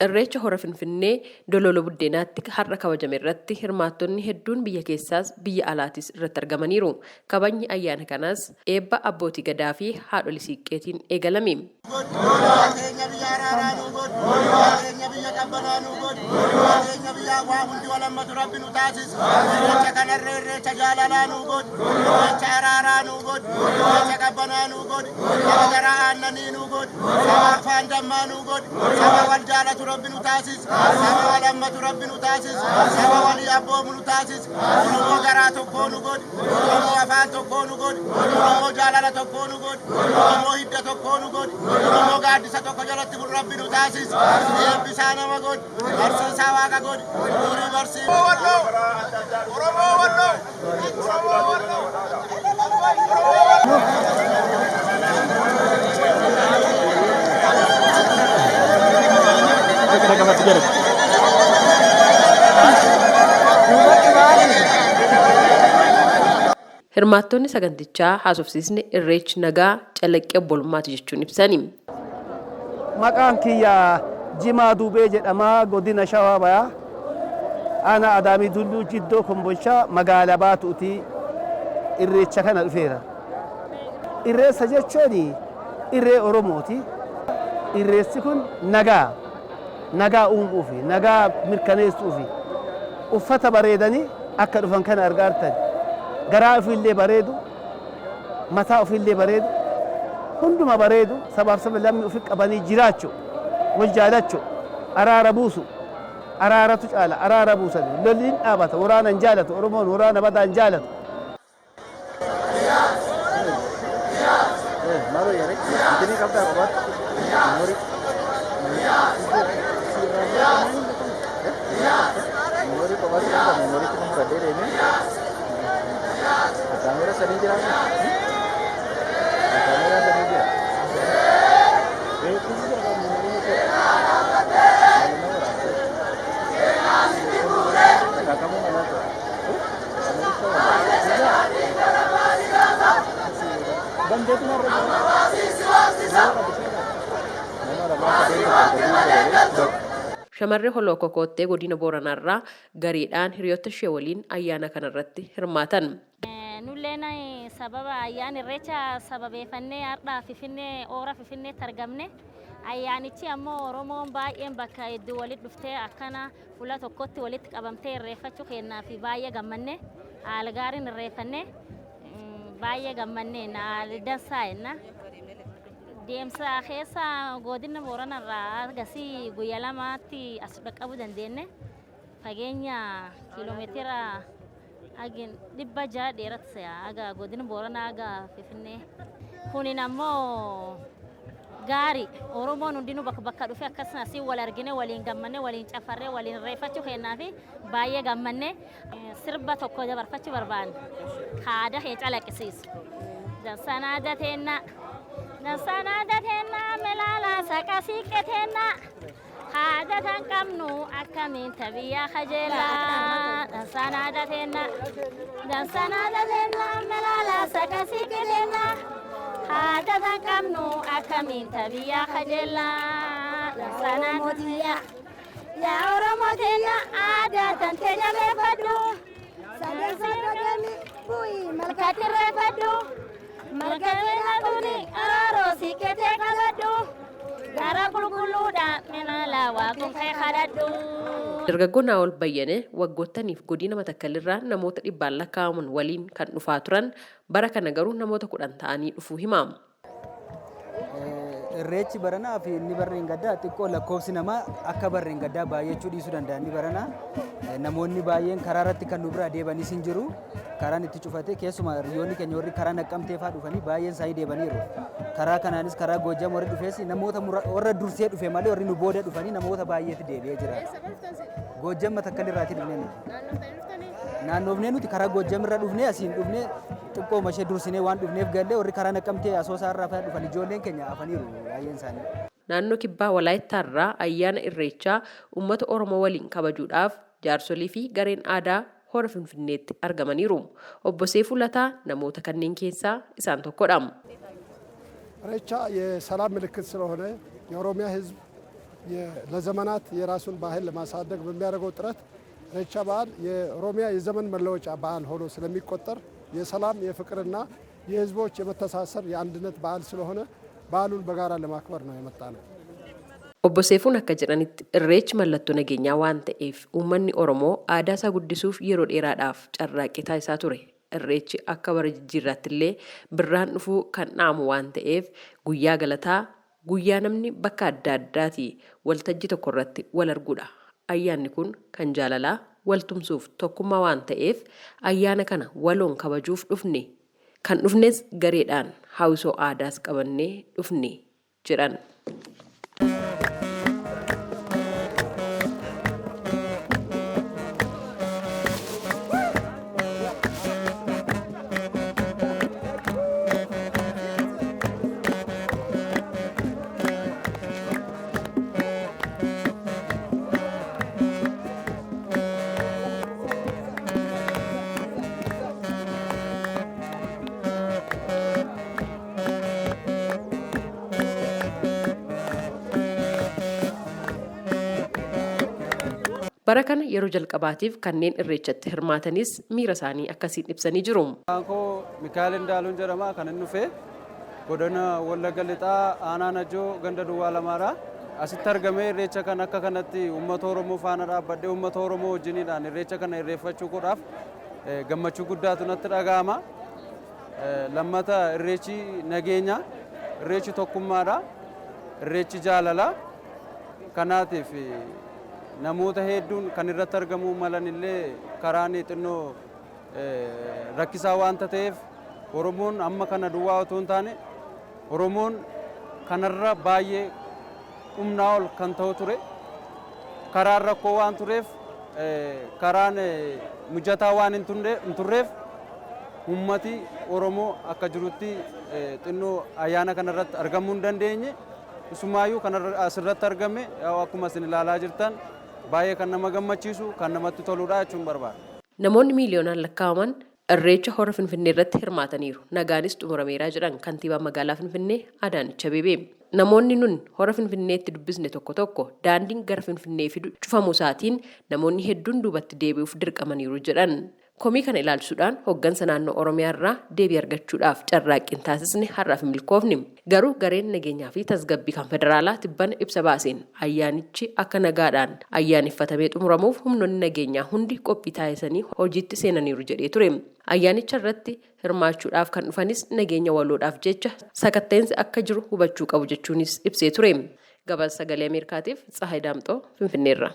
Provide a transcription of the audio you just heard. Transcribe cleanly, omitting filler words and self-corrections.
Irreecha hora Finfinnee Dololo Buddeenaatti har'a kabajame irratti hirmaattonni hedduun biyya keessaas biyya alaatis irratti argamaniiru. Kabajni ayyaana kanaas eebba abbootii gadaa fi haadholii siiqqeetiin eegalame. رب نتاسس سما ولما رب نتاسس سما ولي أبو نتاسس ولو قرأت كونو قد ولو وفات كونو قد ولو جلالة كونو قد ولو هدة كونو قد ولو قادسة كجلت رب نتاسس بسانا وقد برسي سواك قد نوري برسي والله ورمو والله Hirmaattonni sagantichaa haasofsiisne irreechi nagaa calaqqee obbolummaati jechuun ibsani. Maqaan kiyya Jimaa Duubee jedhama godina Shawaa Bayaa. Ana Adaamii Dulluu Jiddoo Kombolchaa magaalaa Baatuuti irreecha kana dhufeera. Irreessa jechuun irree Oromooti. Irreessi kun nagaa uumuufi nagaa mirkaneessuufi uffata bareedanii akka dhufan kana argaartan garaa ofiillee bareedu mataa ofiillee bareedu hunduma bareedu sabaaf lammi ofi qabanii jiraachu wal jaalachu araara buusu araaratu caala araara buusan lolliin dhaabata waraanan jaalatu Oromoon waraana badaan jaalatu. Shamarree Holokoo Koottee godina Booranaarraa gareedhaan hiriyoota ishee waliin ayyaana kanarratti hirmaatan. Nulleen sababa ayyaana irreecha sababeeffannee har'aa Finfinnee oora Finfinneetti argamne. Ayyaanichi ammoo Oromoon baay'een bakka hedduu walitti dhuftee akkana fuula tokkotti walitti qabamtee irreeffachuu kennaa fi baay'ee gammanne haala gaariin irreeffanne baay'ee gammanne dansaa jenna. Deemsa keessa godina Booranarraa agasii guyyaa lamaatti as dhaqqabuu dandeenye fageenya kiiloomeetira 600 dheeratu aga godina Booranaa aga Finfinnee. Kunin ammoo gaarii Oromoon hundinuu bakka dhufe akkasumas wal argine waliin gammanne waliin cafarree waliin irreeffachuu kennaa fi baay'ee gammanne sirba tokko dabarfachuu barbaanne aadaa kee calaqqisiisu. Dansanaa teenna melala sakasii ketenna haada tan qabnu akkamiin tabiyyaa kajeellaa. Dansanaa teenna melala sakasii ketenna haada tan qabnu akkamiin tabiyyaa kajeellaa. Dansanaa mootiyaa yaa Oromoo teenya aadaa tan teenya beeffadhu sadarsaa godhani bu'ii malkatti irreeffadhu. Dargaggoon Naawol Bayyane waggootaniif godina Matakkallirraa namoota 100 lakkaa'aman waliin kan dhufaa turan bara kana garuu namoota 10 ta'anii dhufuu hima. Irreechi baranaa fi inni barreen gaddaa xiqqoo lakkoofsi namaa akka barreen gaddaa baay'achuu dhiisuu danda'a. Inni baranaa namoonni baay'een karaa irratti kan nu bira deebanis hin jiru. Karaan itti cufate keessumaa hiriyoonni keenya warri karaa Naqqamtee fa'aa dhufanii baay'een isaanii deebaniiru. Karaa kanaanis karaa Goojjam warri dhufees namoota warra dursee dhufe malee warri nu booda dhufanii namoota baay'eetu deebi'ee jira. Goojjam Matakkallirraatti dhufnee naannoofnee nuti karaa Goojjam irra dhufnee asiin dhufnee xiqqoo mashee dursinee waan dhufneef gallee warri karaa Naqqamtee Asoosaa irraa fa'aa dhufan ijoolleen keenya afaniiru baay'een isaanii. Naannoo Kibbaa Walaayittaarraa ayyaana irreechaa uummata Oromoo waliin kabajuudhaaf jaarsolii fi gareen aadaa hora Finfinneetti argamaniiru. Obbo Seefuu Lataa namoota kanneen keessaa isaan tokkodha. ኢሬቻ የሰላም ምልክት ስለሆነ የኦሮሚያ ሕዝብ ለዘመናት የራሱን ባህል ለማሳደግ በሚያደርገው ጥረት ኢሬቻ በዓል የኦሮሚያ የዘመን መለወጫ በዓል ሆኖ ስለሚቆጠር የሰላም የፍቅርና የህዝቦች የመተሳሰር የአንድነት በዓል ስለሆነ በዓሉን በጋራ ለማክበር ነው የመጣ ነው። Obbo Seefuun akka jedhanitti irreechi mallattoo nageenyaa waan ta'eef uummanni Oromoo aadaa isaa guddisuuf yeroo dheeraadhaaf carraaqqii taasisaa ture. Irreechi akka bara jijjiirraatti illee birraan dhufuu kan dhaamu waan ta'eef guyyaa galataa guyyaa namni bakka adda addaati waltajjii tokko irratti wal arguudha. Ayyaanni kun kan jaalalaa waltumsuuf tokkummaa waan ta'eef ayyaana kana waloon kabajuuf dhufne. Kan dhufnes gareedhaan hawwisoo aadaas qabannee dhufne jedhan. Bara kana yeroo jalqabaatiif kanneen irreechatti hirmaatanis miira isaanii akkasiin ibsanii jiru. Aankoo Mikaa'el Indaaluun jedhama kan inni dhufe godina Wallagga Lixaa Aanaa Najjoo ganda Duwwaa Lamaadha. Asitti argamee irreecha kan akka kanatti uummata Oromoo faana dhaabbadhee uummata Oromoo wajjiniidhaan irreecha kana irreeffachuudhaaf gammachuu guddaatu natti dhaga'ama. Lammata irreechi nageenya, irreechi tokkummaadha, irreechi jaalala. Kanaatiif namoota hedduun kan irratti argamuu malan illee karaan xinnoo rakkisaa waanta ta'eef Oromoon amma kana duwwaa otoo hin taane Oromoon kanarra baay'ee humnaa ol kan ta'u ture. Karaan rakkoo waan tureef karaan mijataa waan hin turreef ummati Oromoo akka jirutti xinnoo ayyaana kanarratti argamuu hin dandeenye. Isumaayyuu kan asirratti argame akkuma isin ilaalaa jirtan baay'ee kan nama gammachiisu kan namatti toludha jechuun barbaada. Namoonni miiliyoonaan lakkaa'aman irreecha hora Finfinnee irratti hirmaataniiru. Nagaanis xumurameeraa jedhan kantiibaa magaalaa Finfinnee Adaanech Abeebee. Namoonni nun hora Finfinneetti dubbisne tokko tokko daandiin gara Finfinnee fidu cufamuu isaatiin namoonni hedduun duubatti deebi'uuf dirqamaniiru jedhan. Komii kana ilaalchisuudhaan hooggansa naannoo Oromiyaa irraa deebii argachuudhaaf carraaqqiin taasisne har'aaf milkoofne. Garuu gareen nageenyaa fi tasgabbii kan federaalaa tibbana ibsa baaseen ayyaanichi akka nagaadhaan ayyaaneffatamee xumuramuuf humnoonni nageenyaa hundi qophii taasisanii hojiitti seenaniiru jedhee ture. Ayyaanicha irratti hirmaachuudhaaf kan dhufanis nageenya waloodhaaf jecha sakatteensi akka jiru hubachuu qabu jechuunis ibsee ture. Gabaasa Sagalee Ameerikaatiif Tsahaay Daamxoo Finfinneerra.